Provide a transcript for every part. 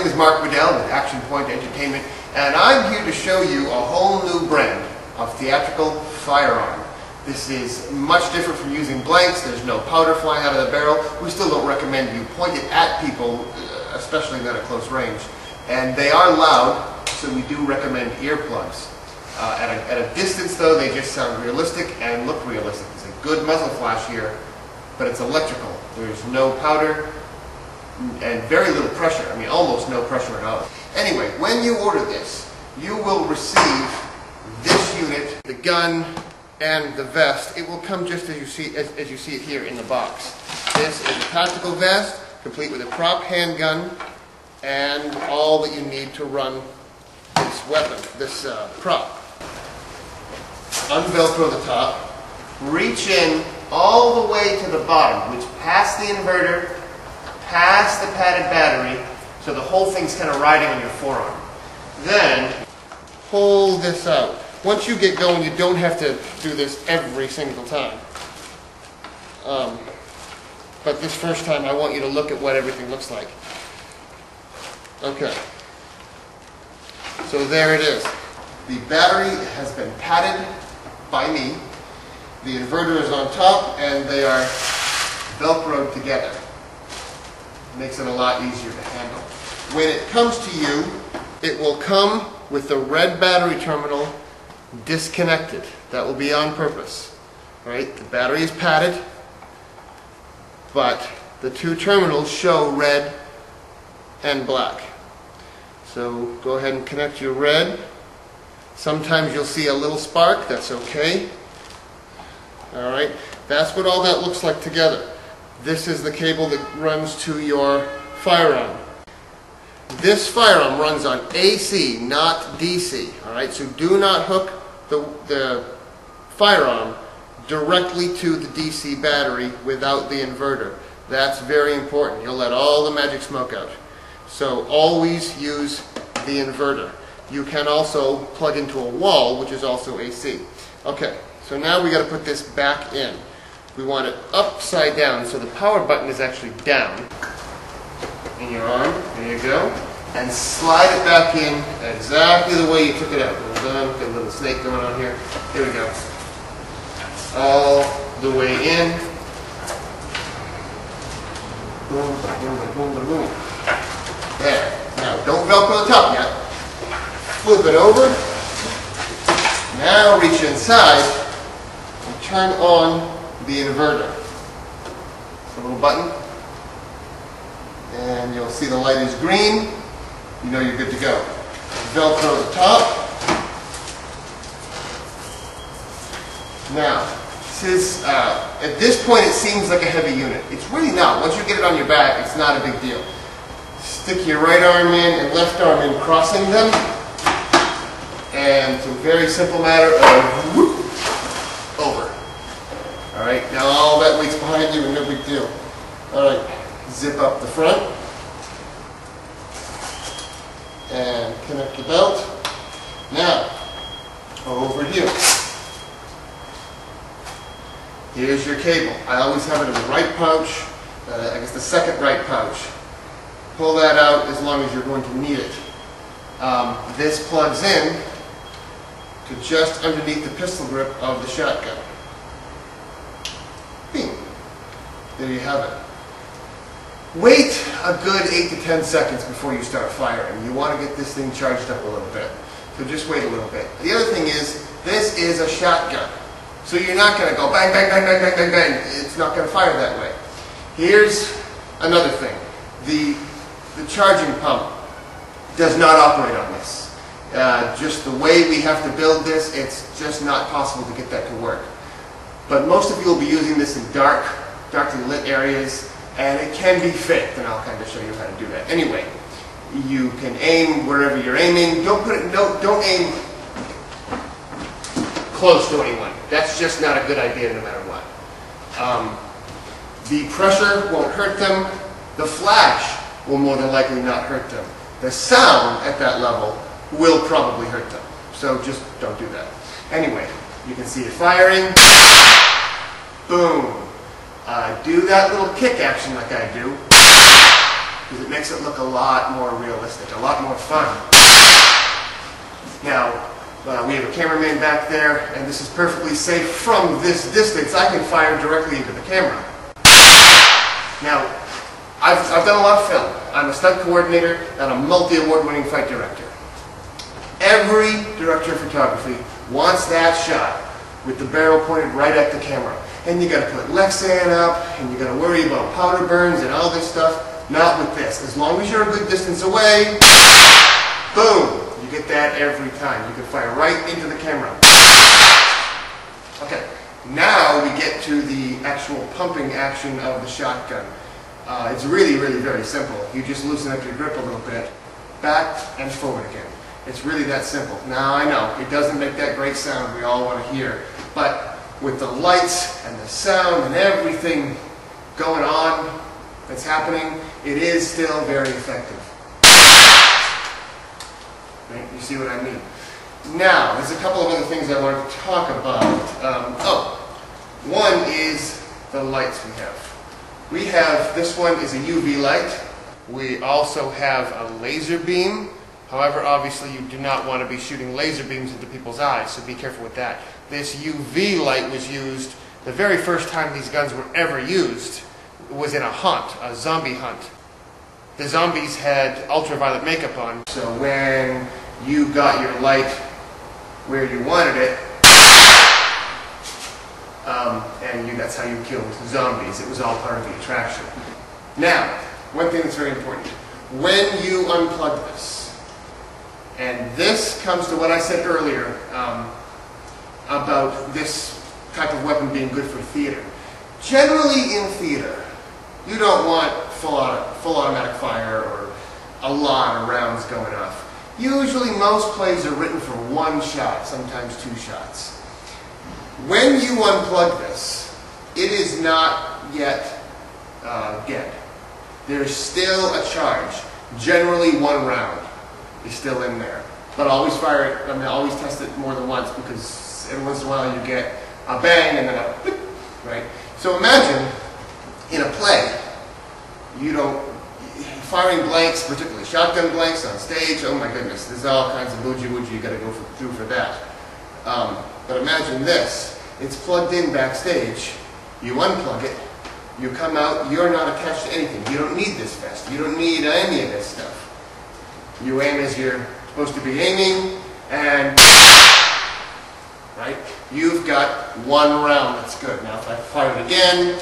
name is Mark Bedell with Action Point Entertainment, and I'm here to show you a whole new brand of theatrical firearm. This is much different from using blanks. There's no powder flying out of the barrel. We still don't recommend you point it at people, especially not at close range. And they are loud, so we do recommend earplugs. At a distance though, they just sound realistic and look realistic. It's a good muzzle flash here, but it's electrical. There's no powder and very little pressure. I mean, almost no pressure at all. Anyway, when you order this, you will receive this unit, the gun and the vest. It will come just as you see it here in the box. This is a tactical vest, complete with a prop handgun and all that you need to run this weapon, this prop. Unvelcro the top, reach in all the way to the bottom, which past the inverter, past the padded battery, so the whole thing's kind of riding on your forearm. Then pull this out. Once you get going, you don't have to do this every single time. But this first time, I want you to look at what everything looks like. Okay. So there it is. The battery has been padded by me. The inverter is on top, and they are Velcroed together. Makes it a lot easier to handle. When it comes to you, it will come with the red battery terminal disconnected. That will be on purpose. Right? The battery is padded, but the two terminals show red and black. So go ahead and connect your red. Sometimes you'll see a little spark. That's okay. All right. That's what all that looks like together. This is the cable that runs to your firearm. This firearm runs on AC, not DC. All right, so do not hook the firearm directly to the DC battery without the inverter. That's very important. You'll let all the magic smoke out. So always use the inverter. You can also plug into a wall, which is also AC. Okay, so now we got to put this back in. We want it upside down, so the power button is actually down in your arm. There you go. And slide it back in exactly the way you took it out. Well done. Got a little snake going on here. Here we go. All the way in. Boom, boom, boom, boom, boom. There. Now, don't Velcro the top yet. Flip it over. Now reach inside and turn on the inverter. It's a little button, and you'll see the light is green. You know you're good to go. Velcro the top. Now, at this point it seems like a heavy unit. It's really not. Once you get it on your back, it's not a big deal. Stick your right arm in and left arm in, crossing them, and it's a very simple matter of whoop, over. Alright, now all that weight's behind you and no big deal. Alright, zip up the front and connect the belt. Now, over here. Here's your cable. I always have it in the right pouch, I guess the second right pouch. Pull that out as long as you're going to need it. This plugs in to just underneath the pistol grip of the shotgun. Bing. There you have it. Wait a good 8 to 10 seconds before you start firing. You want to get this thing charged up a little bit. So just wait a little bit. The other thing is, this is a shotgun. So you're not going to go bang, bang, bang, bang, bang, bang, bang. It's not going to fire that way. Here's another thing. The charging pump does not operate on this. Just the way we have to build this, it's just not possible to get that to work. But most of you will be using this in darkly lit areas, and it can be faked, and I'll kind of show you how to do that. Anyway, you can aim wherever you're aiming. Don't aim close to anyone. That's just not a good idea no matter what. The pressure won't hurt them. The flash will more than likely not hurt them. The sound at that level will probably hurt them. So just don't do that. Anyway, you can see it firing. Boom. Do that little kick action like I do. because it makes it look a lot more realistic, a lot more fun. Now, we have a cameraman back there, and this is perfectly safe from this distance. I can fire directly into the camera. Now, I've done a lot of film. I'm a stunt coordinator and a multi-award-winning fight director. Every director of photography wants that shot with the barrel pointed right at the camera. And you got to put Lexan up, and you got to worry about powder burns and all this stuff. Not with this. As long as you're a good distance away, boom, you get that every time. You can fire right into the camera. Okay, now we get to the actual pumping action of the shotgun. It's really, really very simple. You just loosen up your grip a little bit, back and forward again. It's really that simple. Now I know, it doesn't make that great sound we all want to hear, but with the lights and the sound and everything going on that's happening, it is still very effective. Right? You see what I mean? Now, there's a couple of other things I want to talk about. One is the lights we have. This one is a UV light. We also have a laser beam. However, obviously you do not want to be shooting laser beams into people's eyes, so be careful with that. This UV light was used, the very first time these guns were ever used was in a hunt, a zombie hunt. The zombies had ultraviolet makeup on, so when you got your light where you wanted it, and that's how you killed zombies. It was all part of the attraction. Now, one thing that's very important. When you unplug this, and this comes to what I said earlier about this type of weapon being good for theater. Generally in theater, you don't want full automatic fire or a lot of rounds going off. Usually most plays are written for one shot, sometimes two shots. When you unplug this, it is not yet dead. There's still a charge. Generally one round is still in there. But always fire it, always test it more than once, because every once in a while you get a bang and then a boop, right? So imagine in a play, firing blanks, particularly shotgun blanks on stage, oh my goodness, there's all kinds of boogie-woogie you got to go through for that. But imagine this, it's plugged in backstage, you unplug it, you come out, you're not attached to anything. You don't need this vest, you don't need any of this stuff. You aim as you're supposed to be aiming, and right, you've got one round that's good. Now if I fire it again,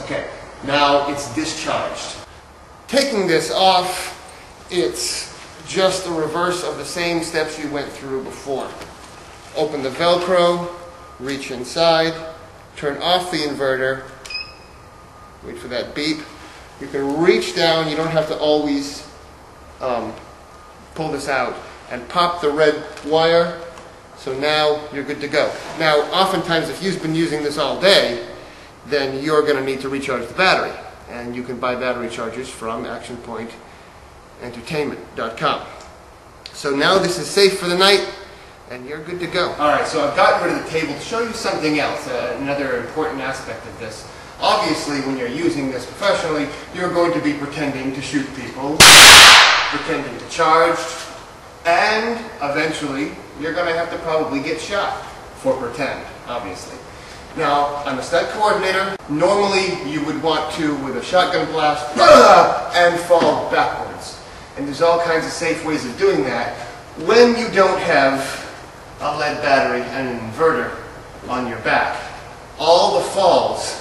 okay, now it's discharged. Taking this off, it's just the reverse of the same steps you went through before. Open the Velcro, reach inside, turn off the inverter, wait for that beep. You can reach down, you don't have to always pull this out, and pop the red wire, so now you're good to go. Now, oftentimes if you've been using this all day, then you're going to need to recharge the battery, and you can buy battery chargers from actionpointentertainment.com. So now this is safe for the night, and you're good to go. Alright, so I've gotten rid of the table to show you something else, another important aspect of this. Obviously, when you're using this professionally, you're going to be pretending to shoot people, pretending to charge, and eventually you're going to have to probably get shot for pretend, obviously. Now, I'm a stunt coordinator. Normally you would want to, with a shotgun blast, and fall backwards. And there's all kinds of safe ways of doing that when you don't have a lead battery and an inverter on your back. All the falls,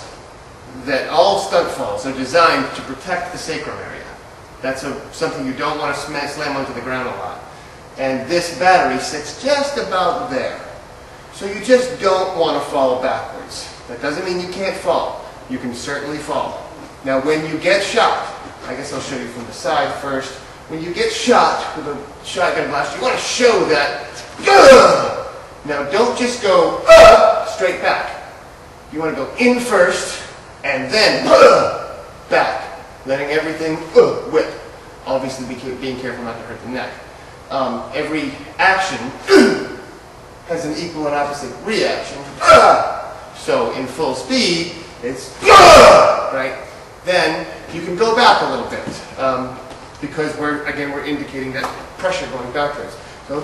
all stunt falls are designed to protect the sacrum area. That's something you don't want to slam onto the ground a lot. And this battery sits just about there. So you just don't want to fall backwards. That doesn't mean you can't fall. You can certainly fall. Now when you get shot, I guess I'll show you from the side first. When you get shot with a shotgun blast, you want to show that. Now don't just go straight back. You want to go in first and then back. Letting everything whip. Obviously being careful not to hurt the neck. Every action has an equal and opposite reaction. So in full speed, it's right? then you can go back a little bit because we're indicating that pressure going backwards. So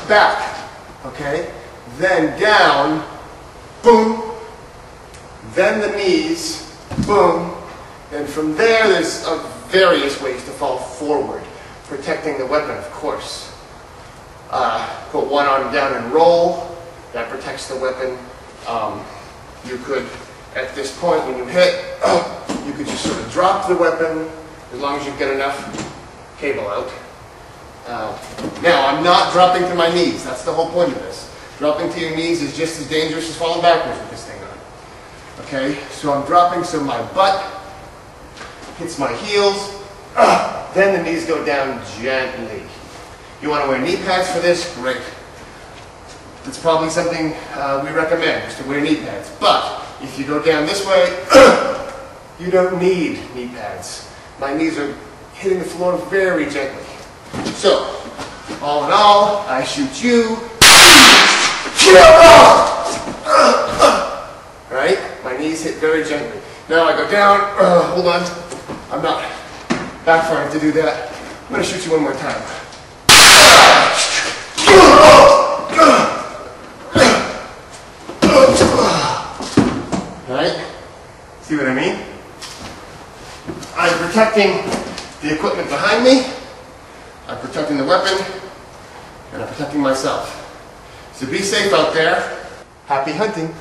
back, okay? Then down, boom. Then the knees, boom. And from there, there's various ways to fall forward, protecting the weapon, of course. Put one arm down and roll. That protects the weapon. You could, at this point when you hit, you could just sort of drop the weapon as long as you get enough cable out. Now, I'm not dropping to my knees. That's the whole point of this. Dropping to your knees is just as dangerous as falling backwards with this thing on. Okay, so I'm dropping so my butt hits my heels. Then the knees go down gently. You want to wear knee pads for this? Great. It's probably something we recommend, is to wear knee pads. But if you go down this way, you don't need knee pads. My knees are hitting the floor very gently. So, all in all, I shoot you. Right? My knees hit very gently. Now I go down. Hold on. I'm not back far enough to do that. I'm going to shoot you one more time. Right? See what I mean? I'm protecting the equipment behind me. I'm protecting the weapon. And I'm protecting myself. So be safe out there. Happy hunting.